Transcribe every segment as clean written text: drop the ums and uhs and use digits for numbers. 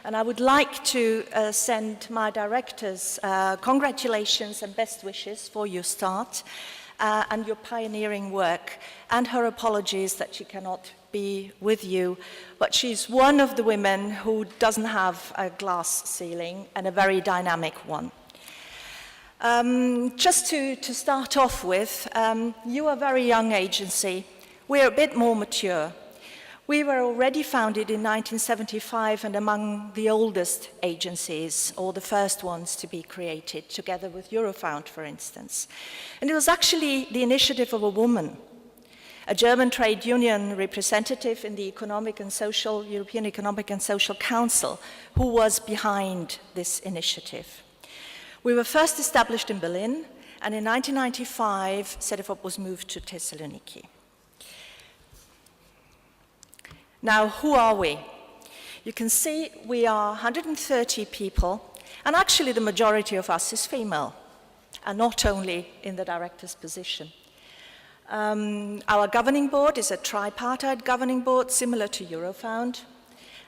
And I would like to send my directors congratulations and best wishes for your start and your pioneering work, and her apologies that she cannot be with you. But she's one of the women who doesn't have a glass ceiling, and a very dynamic one. Just to start off with, you are a very young agency. We're a bit more mature. We were already founded in 1975 and among the oldest agencies, or the first ones to be created, together with Eurofound, for instance. And it was actually the initiative of a woman, a German trade union representative in the European Economic and Social Council, who was behind this initiative. We were first established in Berlin, and in 1995, cedefop was moved to Thessaloniki. Now, who are we? You can see we are 130 people, and actually the majority of us is female, and not only in the director's position. Our governing board is a tripartite governing board, similar to Eurofound.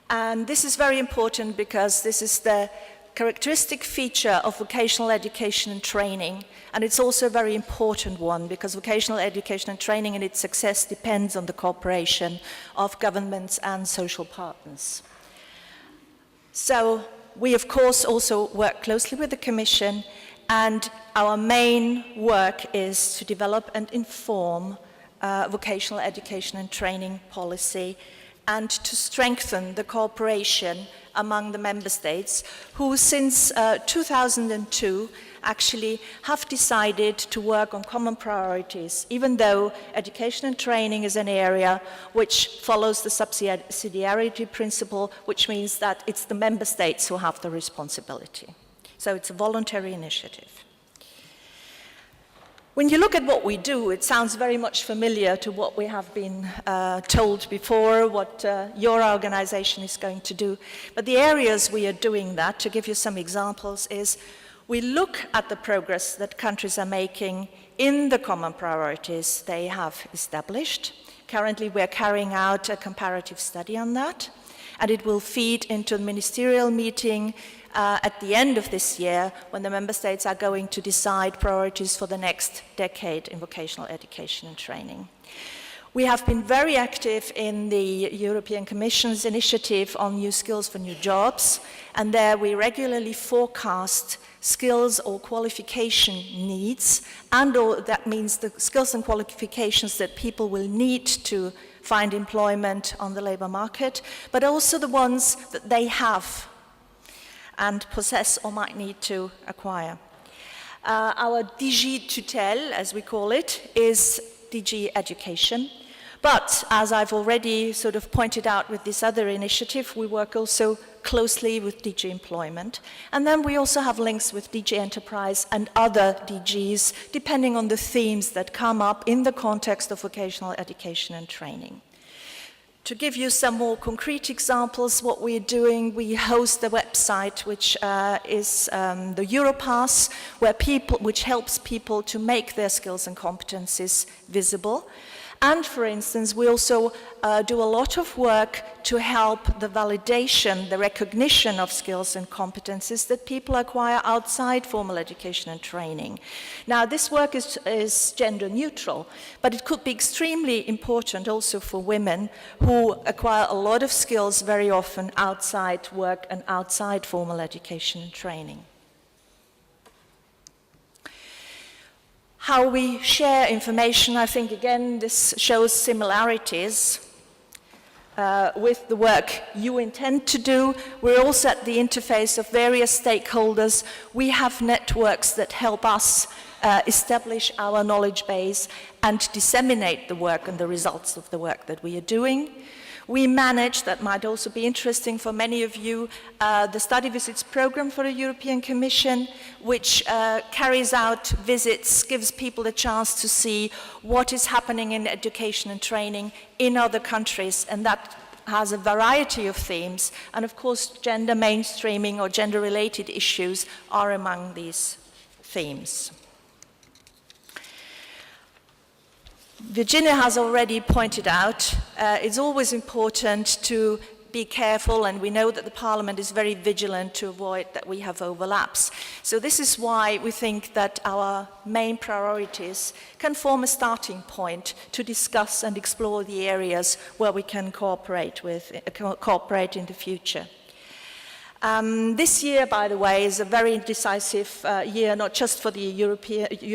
And this is very important because this is the characteristic feature of vocational education and training, and it's also a very important one because vocational education and training and its success depends on the cooperation of governments and social partners. So we of course also work closely with the Commission, and our main work is to develop and inform vocational education and training policy, and to strengthen the cooperation among the member states who since 2002 actually have decided to work on common priorities, even though education and training is an area which follows the subsidiarity principle, which means that it's the member states who have the responsibility. So it's a voluntary initiative. When you look at what we do, it sounds very much familiar to what we have been told before, what your organization is going to do. But the areas we are doing that, to give you some examples, is we look at the progress that countries are making in the common priorities they have established. Currently, we're carrying out a comparative study on that, and it will feed into a ministerial meeting at the end of this year, when the member states are going to decide priorities for the next decade in vocational education and training. We have been very active in the European Commission's initiative on new skills for new jobs, and there we regularly forecast skills or qualification needs, and that means the skills and qualifications that people will need to find employment on the labor market, but also the ones that they have and possess or might need to acquire. Our DG Tutelle, as we call it, is DG Education. But as I've already sort of pointed out with this other initiative, we work also closely with DG Employment. And then we also have links with DG Enterprise and other DGs, depending on the themes that come up in the context of vocational education and training. To give you some more concrete examples, what we're doing, we host a website which is the Europass, which helps people to make their skills and competencies visible. And for instance, we also do a lot of work to help the validation, the recognition of skills and competencies that people acquire outside formal education and training. Now, this work is gender neutral, but it could be extremely important also for women who acquire a lot of skills very often outside work and outside formal education and training. How we share information, I think, again, this shows similarities with the work you intend to do. We're also at the interface of various stakeholders. We have networks that help us establish our knowledge base and disseminate the work and the results of the work that we are doing. We manage, that might also be interesting for many of you, the study visits program for the European Commission, which carries out visits, gives people the chance to see what is happening in education and training in other countries, and that has a variety of themes. And of course, gender mainstreaming or gender-related issues are among these themes. Virginia has already pointed out, it's always important to be careful, and we know that the Parliament is very vigilant to avoid that we have overlaps. So this is why we think that our main priorities can form a starting point to discuss and explore the areas where we can cooperate in the future. This year, by the way, is a very decisive year, not just for the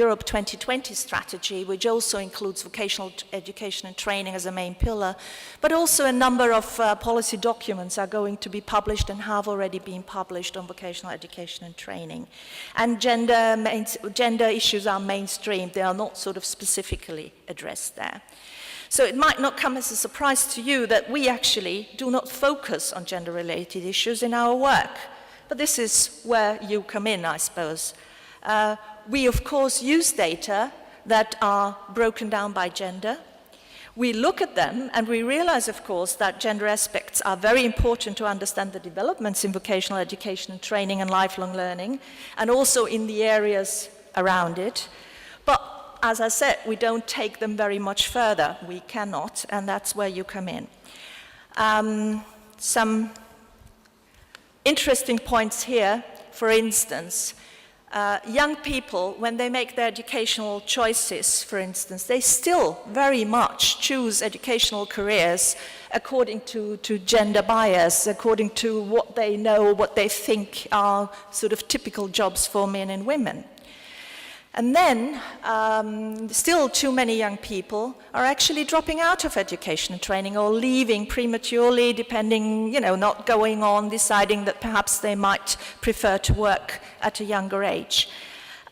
Europe 2020 strategy, which also includes vocational education and training as a main pillar, but also a number of policy documents are going to be published and have already been published on vocational education and training. And gender issues are mainstreamed. They are not sort of specifically addressed there. So it might not come as a surprise to you that we actually do not focus on gender-related issues in our work. But this is where you come in, I suppose. We, of course, use data that are broken down by gender. We look at them and we realize, of course, that gender aspects are very important to understand the developments in vocational education and training and lifelong learning, and also in the areas around it. But as I said, we don't take them very much further. We cannot, and that's where you come in. Some interesting points here, for instance, young people, when they make their educational choices, for instance, they still very much choose educational careers according to gender bias, according to what they know, what they think are sort of typical jobs for men and women. And then, still too many young people are actually dropping out of education and training or leaving prematurely, depending, not going on, deciding that perhaps they might prefer to work at a younger age.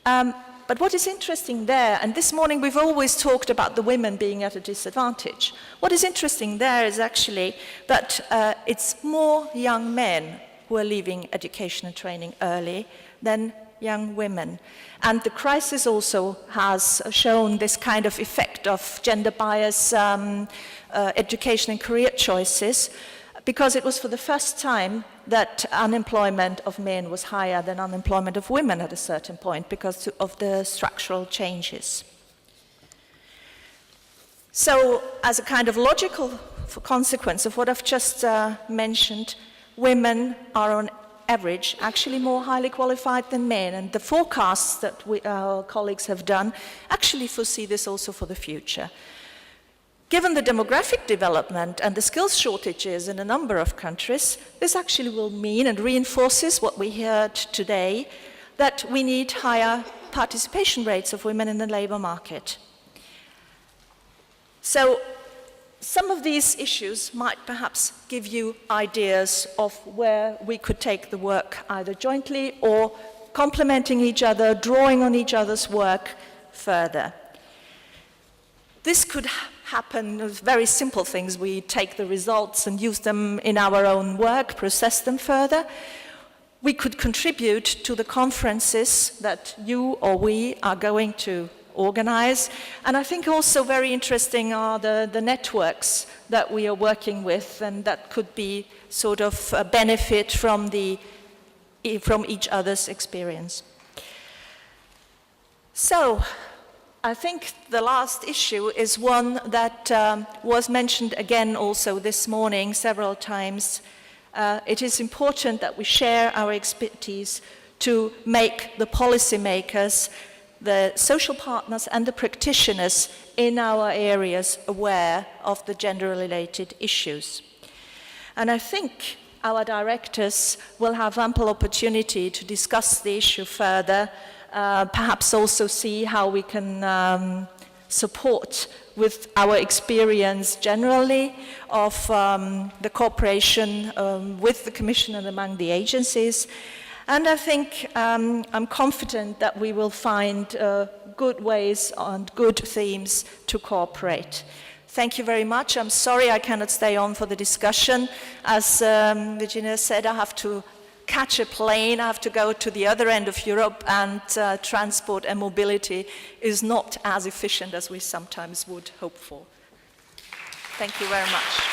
But what is interesting there, and this morning we've always talked about the women being at a disadvantage. What is interesting there is actually that it's more young men who are leaving education and training early than young women. And the crisis also has shown this kind of effect of gender bias education and career choices, because it was for the first time that unemployment of men was higher than unemployment of women at a certain point because of the structural changes. So, as a kind of logical consequence of what I've just mentioned, women are on average actually more highly qualified than men, and the forecasts that our colleagues have done actually foresee this also for the future. Given the demographic development and the skills shortages in a number of countries, this actually will mean and reinforces what we heard today, that we need higher participation rates of women in the labour market. So, some of these issues might perhaps give you ideas of where we could take the work, either jointly or complementing each other, drawing on each other's work further. This could happen with very simple things. We take the results and use them in our own work, process them further. We could contribute to the conferences that you or we are going to organize. And I think also very interesting are the networks that we are working with, and that could be sort of a benefit from each other's experience. So, I think the last issue is one that was mentioned again also this morning several times. It is important that we share our expertise to make the policymakers, the social partners and the practitioners in our areas aware of the gender-related issues. And I think our directors will have ample opportunity to discuss the issue further, perhaps also see how we can support with our experience generally of the cooperation with the Commission and among the agencies. And I think I'm confident that we will find good ways and good themes to cooperate. Thank you very much. I'm sorry I cannot stay on for the discussion. As Virginia said, I have to catch a plane, I have to go to the other end of Europe, and transport and mobility is not as efficient as we sometimes would hope for. Thank you very much.